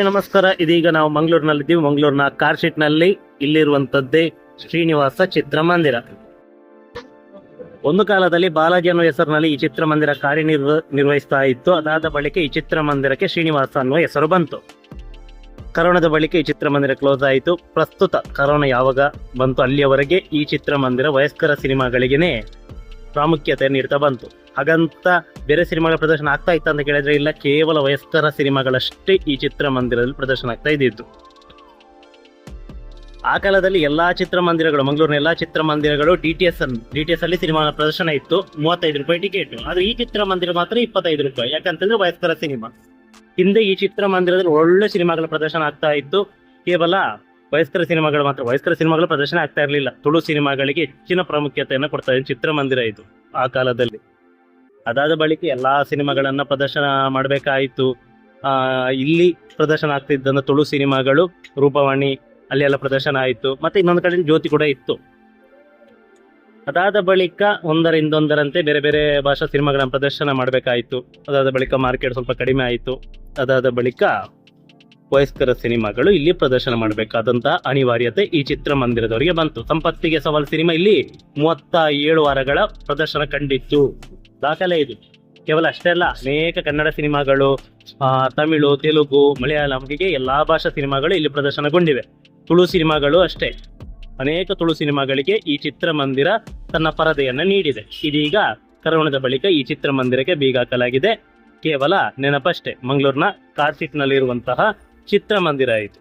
ನಮಸ್ಕಾರ. ಇದೀಗ ನಾವು ಮಂಗಳೂರಿನಲ್ಲಿದ್ದೀವಿ. ಮಂಗಳೂರಿನ ಕಾರ್ಶೀಟ್ನಲ್ಲಿ ಇಲ್ಲಿರುವಂತದ್ದೇ ಶ್ರೀನಿವಾಸ ಚಿತ್ರಮಂದಿರ. ಒಂದು ಕಾಲದಲ್ಲಿ ಬಾಲಾಜಿ ಅನ್ನೋ ಹೆಸರಿನಲ್ಲಿ ಈ ಚಿತ್ರಮಂದಿರ ಕಾರ್ಯನಿರ್ವಹಿಸ್ತಾ ಇತ್ತು. ಅದಾದ ಬಳಿಕ ಈ ಚಿತ್ರಮಂದಿರಕ್ಕೆ ಶ್ರೀನಿವಾಸ ಅನ್ನುವ ಹೆಸರು ಬಂತು. ಕರೋನಾದ ಬಳಿಕ ಈ ಚಿತ್ರಮಂದಿರ ಕ್ಲೋಸ್ ಆಯಿತು. ಪ್ರಸ್ತುತ ಕರೋನಾ ಯಾವಾಗ ಬಂತು ಅಲ್ಲಿಯವರೆಗೆ ಈ ಚಿತ್ರಮಂದಿರ ವಯಸ್ಕರ ಸಿನಿಮಾಗಳಿಗೇನೆ ಪ್ರಾಮುಖ್ಯತೆ ನೀಡ್ತಾ ಬಂತು. ಹಾಗಂತ ಬೇರೆ ಸಿನಿಮಾಗಳ ಪ್ರದರ್ಶನ ಆಗ್ತಾ ಇತ್ತು ಅಂತ ಕೇಳಿದ್ರೆ ಇಲ್ಲ, ಕೇವಲ ವಯಸ್ಕರ ಸಿನಿಮಾಗಳಷ್ಟೇ ಈ ಚಿತ್ರಮಂದಿರದಲ್ಲಿ ಪ್ರದರ್ಶನ ಆಗ್ತಾ ಇದ್ದಿತ್ತು. ಆ ಕಾಲದಲ್ಲಿ ಎಲ್ಲಾ ಚಿತ್ರಮಂದಿರಗಳು, ಮಂಗಳೂರಿನ ಎಲ್ಲಾ ಚಿತ್ರಮಂದಿರಗಳು ಡಿ.ಟಿ.ಎಸ್ ಅಲ್ಲಿ ಸಿನಿಮಾ ಪ್ರದರ್ಶನ ಇತ್ತು. 35 ರೂಪಾಯಿ ಟಿಕೆಟ್. ಆದ್ರೆ ಈ ಚಿತ್ರಮಂದಿರ ಮಾತ್ರ 25 ರೂಪಾಯಿ. ಯಾಕಂತಂದ್ರೆ ವಯಸ್ಕರ ಸಿನಿಮಾ. ಹಿಂದೆ ಈ ಚಿತ್ರಮಂದಿರದಲ್ಲಿ ಒಳ್ಳೆ ಸಿನಿಮಾಗಳ ಪ್ರದರ್ಶನ ಆಗ್ತಾ ಇತ್ತು. ಕೇವಲ ವಯಸ್ಕರ ಸಿನಿಮಾಗಳ ಪ್ರದರ್ಶನ ಆಗ್ತಾ ಇರಲಿಲ್ಲ. ತುಳು ಸಿನಿಮಾಗಳಿಗೆ ಹೆಚ್ಚಿನ ಪ್ರಾಮುಖ್ಯತೆಯನ್ನು ಕೊಡ್ತಾ ಇದ್ದ ಚಿತ್ರಮಂದಿರ ಇದು ಆ ಕಾಲದಲ್ಲಿ. ಅದಾದ ಬಳಿಕ ಎಲ್ಲಾ ಸಿನಿಮಾಗಳನ್ನ ಪ್ರದರ್ಶನ ಮಾಡಬೇಕಾಯಿತು. ಇಲ್ಲಿ ಪ್ರದರ್ಶನ ಆಗ್ತಿದ್ದಂತ ತುಳು ಸಿನಿಮಾಗಳು, ರೂಪವಾಣಿ ಅಲ್ಲಿ ಎಲ್ಲ ಪ್ರದರ್ಶನ ಆಯಿತು. ಮತ್ತೆ ಇನ್ನೊಂದು ಕಡೆ ಜ್ಯೋತಿ ಕೂಡ ಇತ್ತು. ಅದಾದ ಬಳಿಕ ಒಂದರಿಂದೊಂದರಂತೆ ಬೇರೆ ಬೇರೆ ಭಾಷಾ ಸಿನಿಮಾಗಳನ್ನ ಪ್ರದರ್ಶನ ಮಾಡಬೇಕಾಯಿತು. ಅದಾದ ಬಳಿಕ ಮಾರ್ಕೆಟ್ ಸ್ವಲ್ಪ ಕಡಿಮೆ ಆಯಿತು. ಅದಾದ ಬಳಿಕ ವಯಸ್ಕರ ಸಿನಿಮಾಗಳು ಇಲ್ಲಿ ಪ್ರದರ್ಶನ ಮಾಡಬೇಕಾದಂತಹ ಅನಿವಾರ್ಯತೆ ಈ ಚಿತ್ರಮಂದಿರದವರಿಗೆ ಬಂತು. ಸಂಪತ್ತಿಗೆ ಸವಾಲ್ ಸಿನಿಮಾ ಇಲ್ಲಿ 37 ವಾರಗಳ ಪ್ರದರ್ಶನ ಕಂಡಿತ್ತು. ದಾಖಲೆ ಇದು. ಕೇವಲ ಅಷ್ಟೇ ಅಲ್ಲ, ಅನೇಕ ಕನ್ನಡ ಸಿನಿಮಾಗಳು, ತಮಿಳು, ತೆಲುಗು, ಮಲಯಾಳಂ, ಹೀಗೆ ಎಲ್ಲಾ ಭಾಷಾ ಸಿನಿಮಾಗಳು ಇಲ್ಲಿ ಪ್ರದರ್ಶನಗೊಂಡಿವೆ. ತುಳು ಸಿನಿಮಾಗಳು ಅಷ್ಟೇ. ಅನೇಕ ತುಳು ಸಿನಿಮಾಗಳಿಗೆ ಈ ಚಿತ್ರಮಂದಿರ ತನ್ನ ಪರದೆಯನ್ನ ನೀಡಿದೆ. ಇದೀಗ ಕರೋನಾದ ಬಳಿಕ ಈ ಚಿತ್ರಮಂದಿರಕ್ಕೆ ಬೀಗ ಹಾಕಲಾಗಿದೆ. ಕೇವಲ ನೆನಪಷ್ಟೇ, ಮಂಗಳೂರಿನ ಕಾರ್ಶೀಟ್ನಲ್ಲಿರುವಂತಹ ಚಿತ್ರಮಂದಿರ ಇದು.